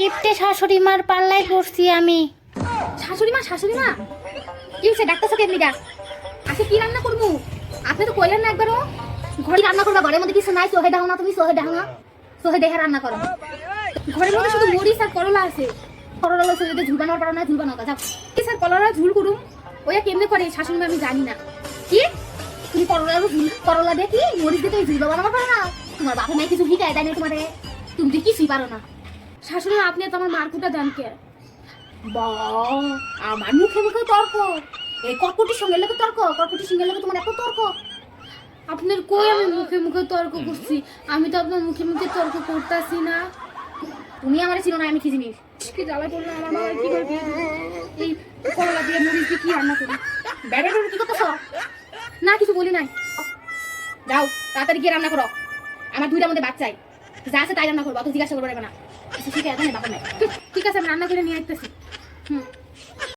কিপ্টে শাশুড়ি মার পাল্লায় পড়ছি আমি। শাশুড়ি মা কি হচ্ছে ডাক্তার কেমনি ডাক? আজকে কি রান্না করবো? আপনি তো কইলেন না একবারও ঘরে রান্না করবা, ঘরের মধ্যে কিছু নাই। সোহে ডাও না, তুমি সোহে ডাও না, সোহে দেখে রান্না করো। ঘরের মধ্যে শুধু মরিচ আর করলা আছে। করলা লইছে যদি ঝুল বানাবার পারো না, ঝুল বানাও যাও। কি স্যার করলা ঝুল করুম? ওইয়া কেমনে করে শাশুড়ি মা আমি জানি না। কি তুমি করলা দিয়ে কি মরিচ দিয়ে তুই ঝুল বানাবার পারো না? তোমার বাপে নাই কিছু শিখায় দেয় না তোমারে, তুমি তো কিছুই পারো না। শাশুড়ি আপনি তো আমার মারকুটা দেন কে? বা আমার মুখে মুখে তর্ক, এই কর্কটির সঙ্গে লেগে তর্ক, কর্কটির সঙ্গে লেগে তোমার এত তর্ক। আপনার কই আমি মুখে মুখে তর্ক করছি? আমি তো আপনার মুখে মুখে তর্ক করতেছি না। তুমি আমার চিনো না, আমি কি জিনিস? কি জ্বালা পড়লো আমার মা, কি করে বিয়ে দিল? এই করলা দিয়ে মরিচ দিয়ে কি রান্না করি? ব্যাটা কি করতেছ? না কিছু বলি নাই। যাও তাড়াতাড়ি গিয়ে রান্না করো, আমার দুইটার মধ্যে বাচ্চাই যা আছে তাই রান্না করবো, অত জিজ্ঞাসা করবো না। ঠিক আছে, বাবা নাই। ঠিক আছে, আমি রান্না করে নিয়ে আসতেছি।